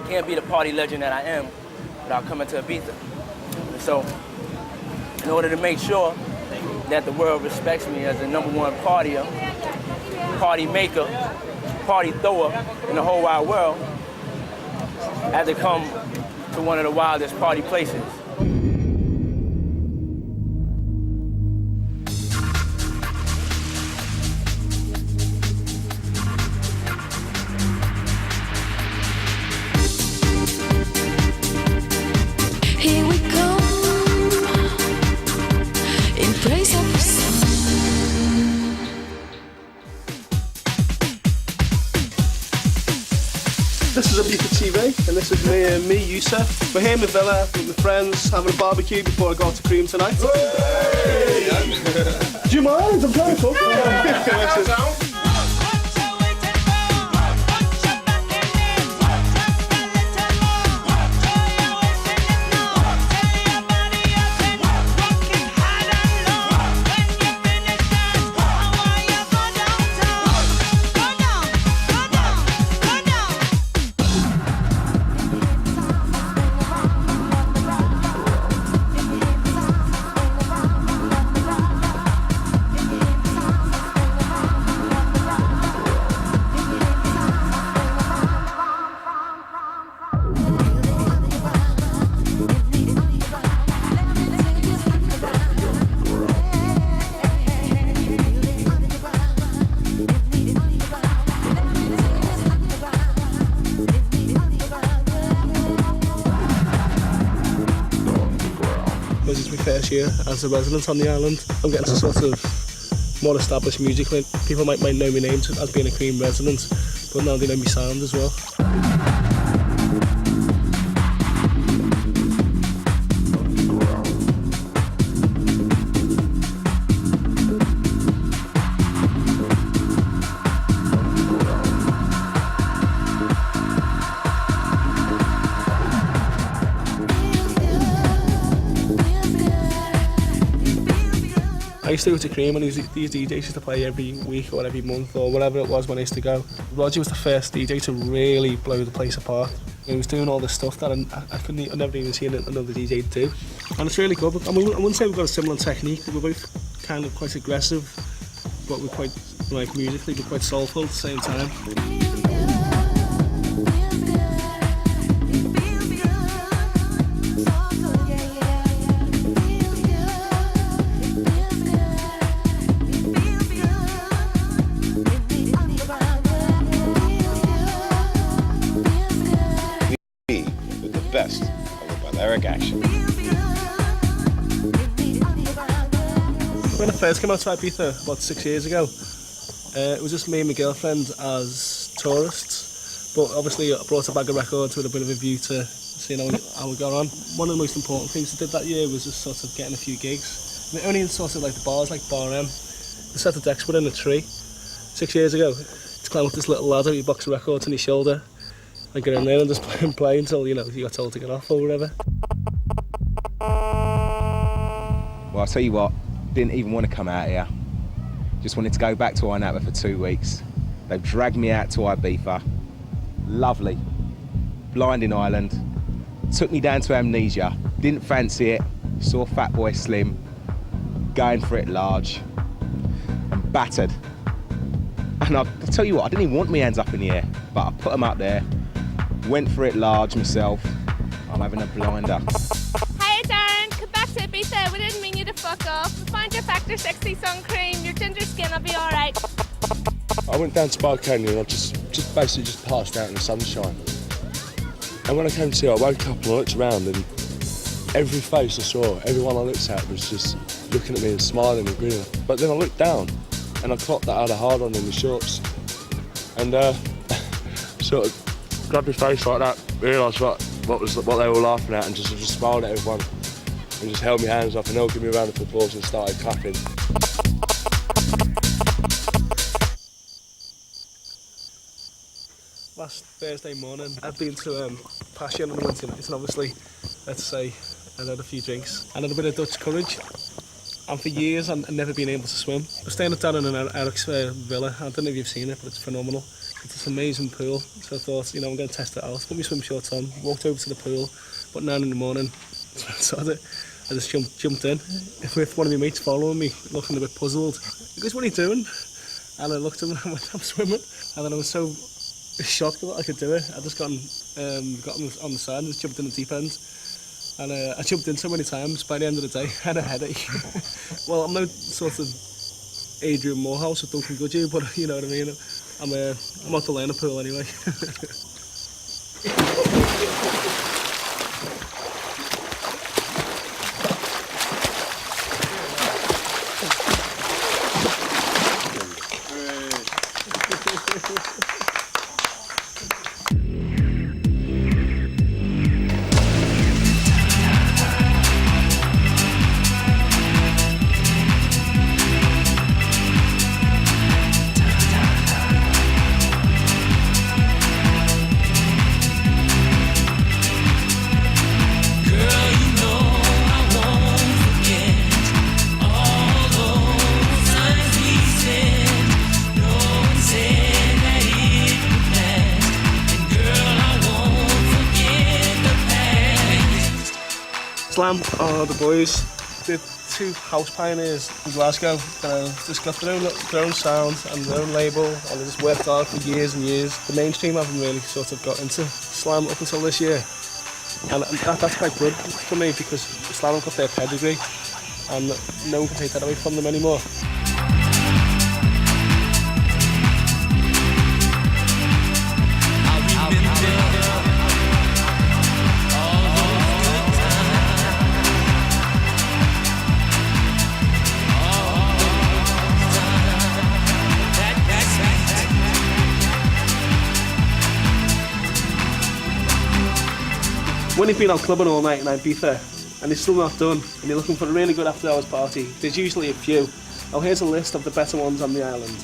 can't be the party legend that I am without coming to Ibiza. And so, in order to make sure that the world respects me as the #1 partier, party maker, party thrower in the whole wide world, I had to come to one of the wildest party places. Here we come, in praise of the sun. This is Ibiza TV, and this is me, Yousef. We're here in the villa with my friends, having a barbecue before I go to Cream tonight. Hey! Do you mind? I'm trying to talk. This is my first year as a resident on the island. I'm getting to sort of more established musically. People might know my name as being a Cream resident, but now they know my sound as well. I used to go to Cream and these DJs used to play every week or every month or whatever it was when I used to go. Roger was the first DJ to really blow the place apart. He was doing all this stuff that I've never even seen another DJ do. And it's really good. I wouldn't say we've got a similar technique, but we're both kind of quite aggressive, but we're quite, like, musically, we're quite soulful at the same time. Best of the Balearic action. When I first came out to Ibiza about 6 years ago, it was just me and my girlfriend as tourists, but obviously I brought a bag of records with a bit of a view to seeing how we got on. One of the most important things I did that year was just sort of getting a few gigs. And only in sort of like the bars, like Bar M. The set of decks were in a tree. 6 years ago, to climb up this little ladder with a box of records on his shoulder, and get in there and just play until, you know, you got told to get off or whatever. Well, I'll tell you what, didn't even want to come out here. Just wanted to go back to Napa for 2 weeks. They've dragged me out to Ibiza. Lovely. Blinding island. Took me down to Amnesia. Didn't fancy it. Saw Fatboy Slim going for it large. And battered. And I'll tell you what, I didn't even want my hands up in the air, but I put them up there. Went for it large myself. I'm having a blinder. Hiya Darren, come back to Ibiza. We didn't mean you to fuck off. Find your Factor Sexy Sun Cream. Your ginger skin will be alright. I went down to Bar Canyon. I just basically passed out in the sunshine. And when I came to, I woke up and I looked around, and every face I saw, everyone I looked at was just looking at me and smiling and grinning. But then I looked down and I clocked that I had a hard on in the shorts. And sort of grabbed my face like that, realised what they were laughing at, and just smiled at everyone and just held my hands up and they'll give me a round of applause and started clapping. Last Thursday morning, I'd been to Passion on the Wednesday night, and obviously, let's say, I had a few drinks and had a bit of Dutch courage. And for years, I'd never been able to swim. I was staying down in an Eric's villa. I don't know if you've seen it, but it's phenomenal. It's this amazing pool, so I thought, you know, I'm going to test it out. Put my swim shorts on, walked over to the pool, about 9 in the morning. So I just jumped in with one of my mates following me, looking a bit puzzled. He goes, "What are you doing?" And I looked at him and I went, "I'm swimming." And then I was so shocked that I could do it. I just got on the side and just jumped in the deep end. And I jumped in so many times, by the end of the day, I had a headache. Well, I'm no sort of Adrian Morehouse or Duncan Goodyear, but you know what I mean. I'm out to learn a pool anyway. Slam are the boys. They're two house pioneers in Glasgow. Just got their own sound and their own label, and they just worked hard for years and years. The mainstream haven't really sort of got into Slam up until this year, and that's quite good for me because Slam have got their pedigree, and no one can take that away from them anymore. When you've been out clubbing all night in Ibiza and it's still not done and you're looking for a really good after hours party, there's usually a few. Now here's a list of the better ones on the island.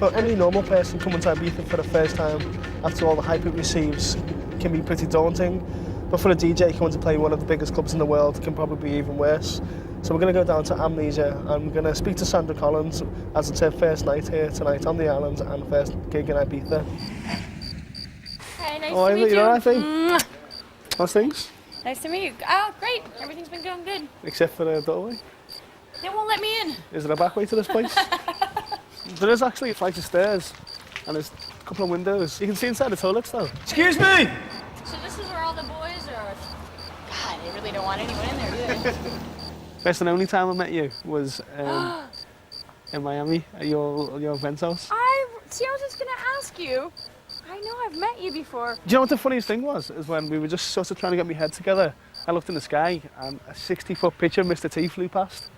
For any normal person coming to Ibiza for the first time, after all the hype it receives, can be pretty daunting. But for a DJ coming to play one of the biggest clubs in the world, it can probably be even worse. So we're going to go down to Amnesia and we're going to speak to Sandra Collins as it's her first night here tonight on the island and first gig in Ibiza. Hey, nice Oh, to meet you. you all right, Mwah. How's things? Nice to meet you. Oh, great. Everything's been going good. Except for the doorway. They won't let me in. Is there a back way to this place? There is actually a flight of stairs and there's a couple of windows. You can see inside the toilets though. Excuse me! So this is where all the boys are don't want anyone in there, do they? First and only time I met you was in Miami at your event house. I was just gonna ask you. I know I've met you before. Do you know what the funniest thing was? Is when we were just sort of trying to get my head together, I looked in the sky and a 60-foot picture of Mr. T flew past.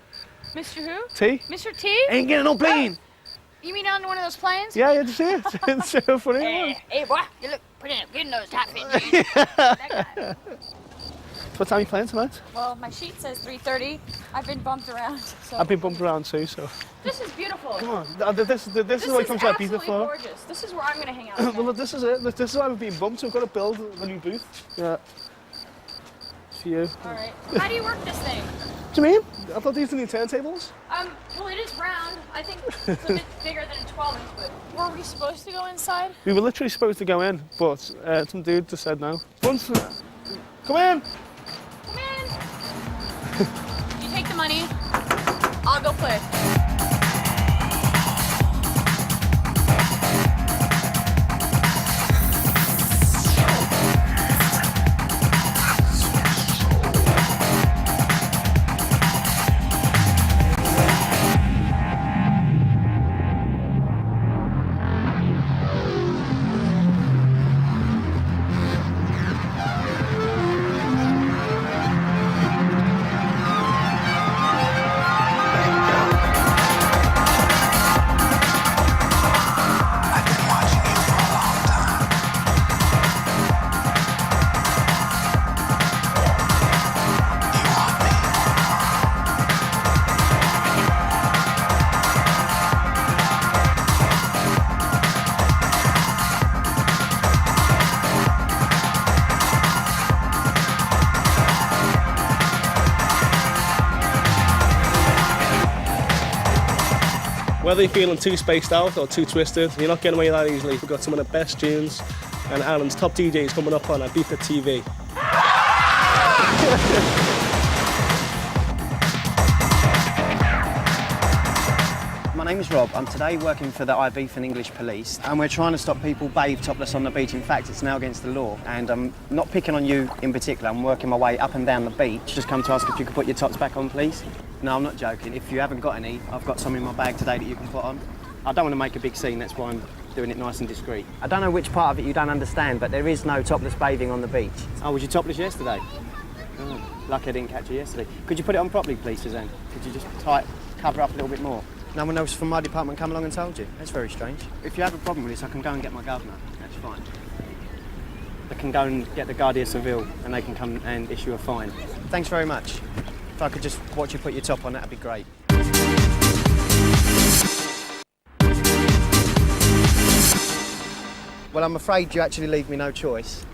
Mr. Who? T? Mr. T? Ain't getting no plane! You mean on one of those planes? Yeah, did you see it? It's so funny. Hey, boy, you look pretty good nose hat fit. That guy. What time are you playing tonight? Well, my sheet says 3:30. I've been bumped around. So. I've been bumped around too, so. This is beautiful. Come on, this is what it comes to Ibiza for. Gorgeous. This is where I'm going to hang out. Well, this is it. This is why we've been bumped. We've got to build a new booth. Yeah. It's for you. All right. How do you work this thing? What do you mean? I thought these were new turntables. Well, it is round. I think it's a bit bigger than a 12-inch, but were we supposed to go inside? We were literally supposed to go in, but some dude just said no. Once, come in. Come in. You take the money. I'll go play. Whether you're feeling too spaced out or too twisted, you're not getting away that easily. We've got some of the best tunes and Ireland's top DJs coming up on Ibiza TV. My name is Rob. I'm today working for the Ibiza English Police and we're trying to stop people bathe topless on the beach. In fact, it's now against the law and I'm not picking on you in particular. I'm working my way up and down the beach. Just come to ask if you could put your tops back on, please. No, I'm not joking. If you haven't got any, I've got some in my bag today that you can put on. I don't want to make a big scene, that's why I'm doing it nice and discreet. I don't know which part of it you don't understand, but there is no topless bathing on the beach. Oh, was you topless yesterday? Oh, lucky I didn't catch you yesterday. Could you put it on properly, please, Suzanne? Could you just cover up a little bit more? No one else from my department come along and told you? That's very strange. If you have a problem with this, I can go and get my governor. That's fine. I can go and get the Guardia Civil and they can come and issue a fine. Thanks very much. If I could just watch you put your top on, that'd be great. Well, I'm afraid you actually leave me no choice.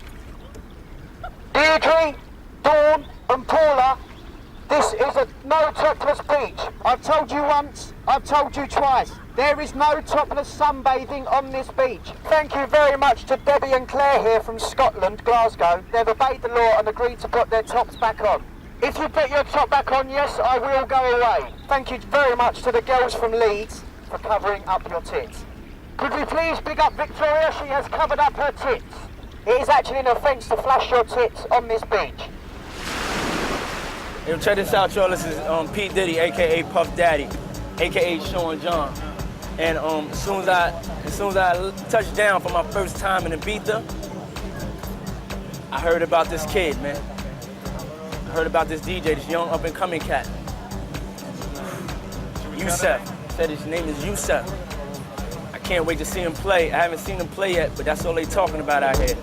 Deirdre, Dawn and Paula, this is a no topless beach. I've told you once, I've told you twice. There is no topless sunbathing on this beach. Thank you very much to Debbie and Claire here from Scotland, Glasgow. They've obeyed the law and agreed to put their tops back on. If you put your top back on, yes, I will go away. Thank you very much to the girls from Leeds for covering up your tits. Could we please big up Victoria? She has covered up her tits. It is actually an offence to flash your tits on this beach. Yo, check this out, y'all. This is P. Diddy, a.k.a. Puff Daddy, a.k.a. Sean John. And as soon as I touched down for my first time in Ibiza, I heard about this kid, man. I heard about this DJ, this young up-and-coming cat. Yousef. Said his name is Yousef. I can't wait to see him play. I haven't seen him play yet, but that's all they talking about out here.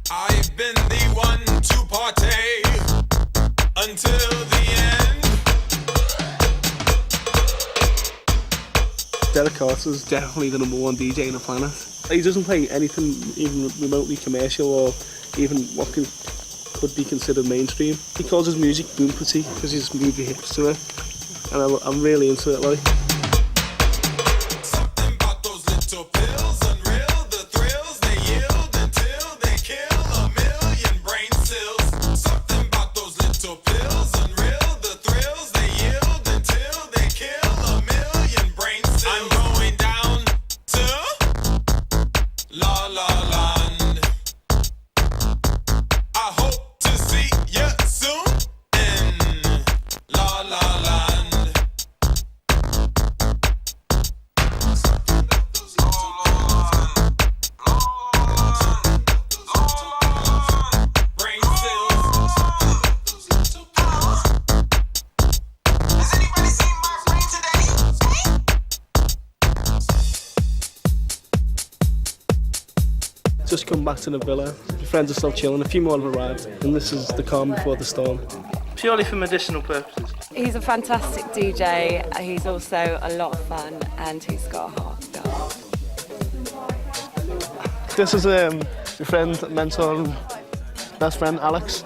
I've been the one to party until the end. Derek Carter's definitely the #1 DJ on the planet. He doesn't play anything even remotely commercial or even what could be considered mainstream. He calls his music boom pretty because he's moved your hips to it, and I'm really into it, like. Something about those little pills, unreal, the thrills they yield until they kill a million brain cells. Something about those little pills, unreal, the thrills they yield until they kill a million brain cells. I'm going down to back to the villa. The friends are still chilling, a few more have arrived, and this is the calm before the storm. Purely for medicinal purposes. He's a fantastic DJ, he's also a lot of fun, and he's got a heart. This is my friend, mentor, and best friend, Alex.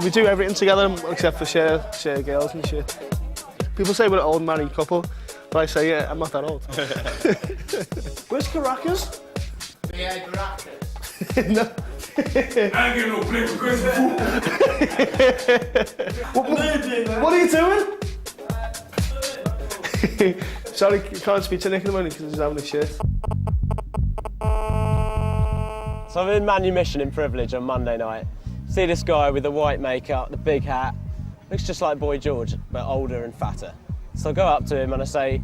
We do everything together except for share girls and shit. People say we're an old married couple, but I say, yeah, I'm not that old. Where's Caracas? Yeah, Caracas. No. I ain't getting no play for Christmas food. What are you doing? Sorry, can't speak to Nick at the moment because he's having a shit. So I'm in manumission in Privilege on Monday night. See this guy with the white makeup, the big hat. Looks just like Boy George, but older and fatter. So I go up to him and I say,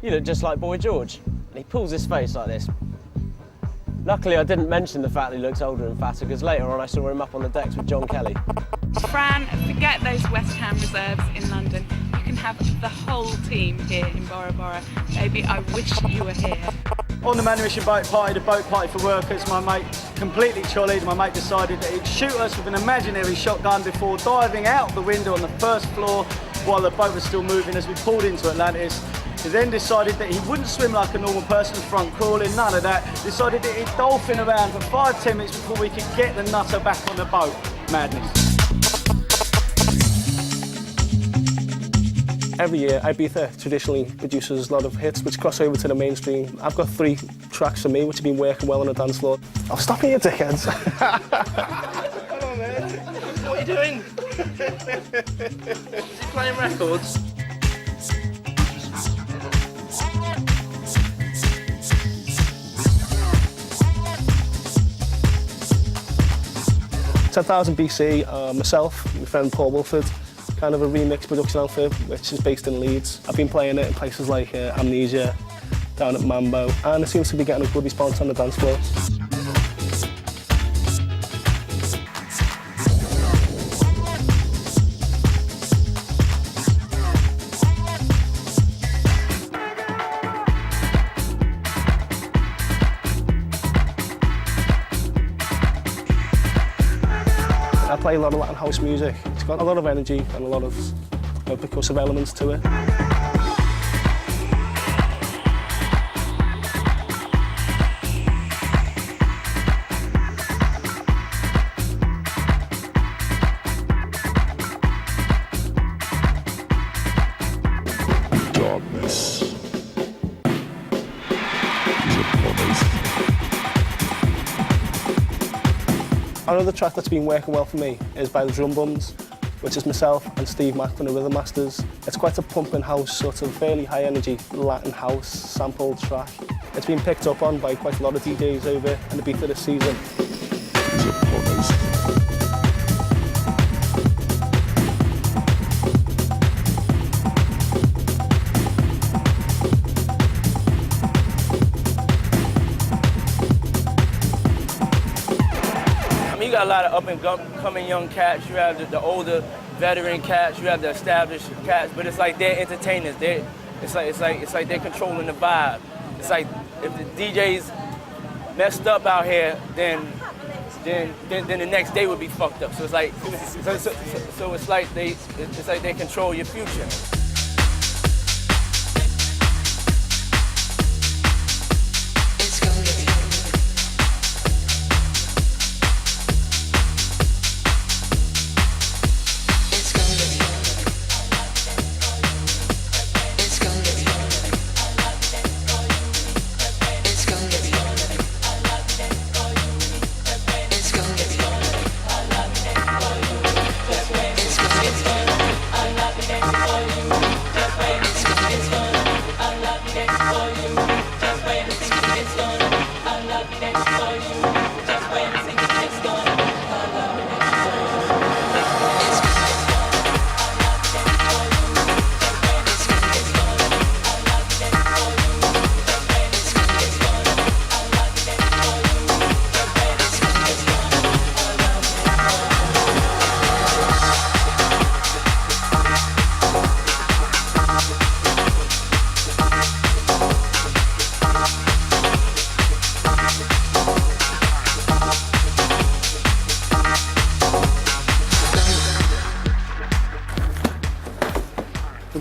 "You look just like Boy George." And he pulls his face like this. Luckily, I didn't mention the fact that he looks older and fatter, because later on I saw him up on the decks with John Kelly. Fran, forget those West Ham reserves in London. You can have the whole team here in Bora Bora. Baby, I wish you were here. On the manumission boat party, the boat party for workers, my mate completely chullied. My mate decided that he'd shoot us with an imaginary shotgun before diving out the window on the first floor while the boat was still moving as we pulled into Atlantis. He then decided that he wouldn't swim like a normal person, front crawling, none of that. Decided that he'd dolphin around for 5-10 minutes before we could get the nutter back on the boat. Madness. Every year, Ibiza traditionally produces a lot of hits which cross over to the mainstream. I've got 3 tracks for me which have been working well on the dance floor. Oh, stop it, you dickheads. Come on, man. What are you doing? Is he playing records? 10,000 BC, myself, my friend Paul Wilford, kind of a remix production outfit which is based in Leeds. I've been playing it in places like Amnesia, down at Mambo, and it seems to be getting a good response on the dance floor. I play a lot of Latin house music. It's got a lot of energy and a lot of percussive elements to it. Darkness is upon us. Another track that's been working well for me is by the Drum Bums, which is myself and Steve Mack from the Rhythm Masters. It's quite a pumping house, sort of fairly high energy Latin house sampled track. It's been picked up on by quite a lot of DJs over in Ibiza this season. Is upon us. You got a lot of up-and-coming young cats. You have the older veteran cats. You have the established cats. But it's like they're entertainers. It's like they're controlling the vibe. It's like if the DJs messed up out here, then the next day would be fucked up. So it's like it's like they control your future.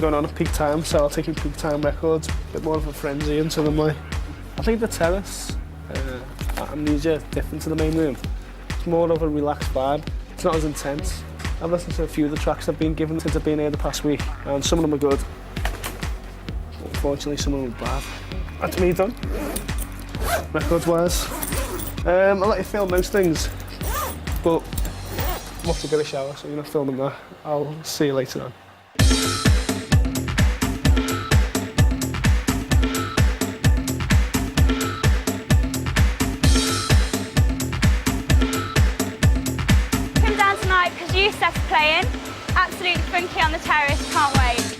going on at peak time, so I'll take in peak time records, a bit more of a frenzy into them. Like, I think the terrace, Amnesia, is different to the main room. It's more of a relaxed vibe. It's not as intense. I've listened to a few of the tracks I've been given since I've been here the past week, and some of them are good. Unfortunately, some of them are bad. That's me done. Records-wise, I'll let you film most things, but I'm off to get a shower, so you're not filming that. I'll see you later on. Come down tonight because Yousef's playing. Absolutely funky on the terrace, can't wait.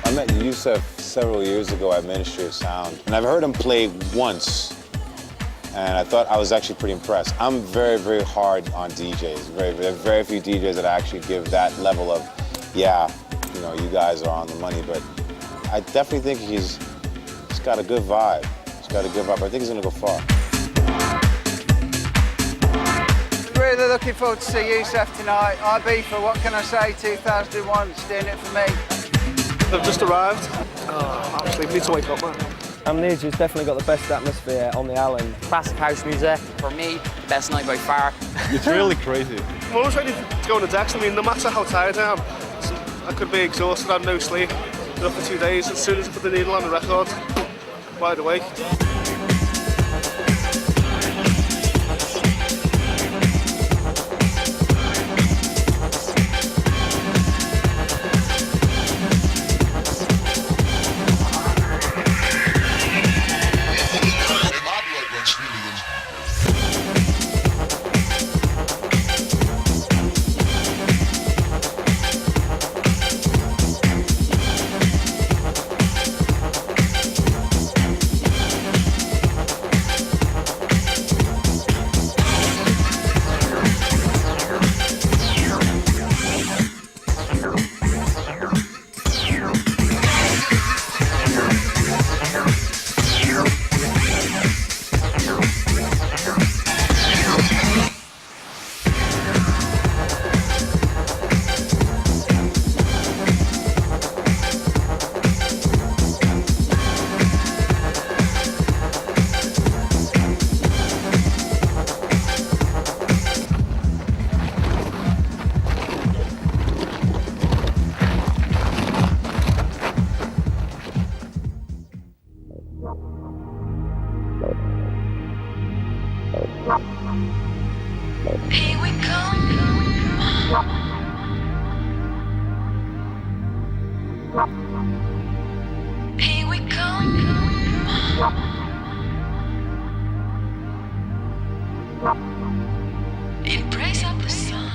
I met Yousef several years ago at Ministry of Sound, and I've heard him play once, and I thought I was actually pretty impressed. I'm very, very hard on DJs. There are very few DJs that actually give that level of, yeah, you know, you guys are on the money, but I definitely think he's got a good vibe. He's got a good vibe. I think he's gonna go far. Really looking forward to see Yousef tonight. Ibiza, what can I say? 2001's doing it for me. I've just arrived. Oh, absolutely, need to wake up, man. Amnesia's definitely got the best atmosphere on the island. Classic house music. For me, best night by far. It's really crazy. I'm always ready to go on the decks. I mean, no matter how tired I am, I could be exhausted, I had no sleep. Been up for 2 days. As soon as I put the needle on the record, wide awake. Here we come. Here we come. In praise of the sun.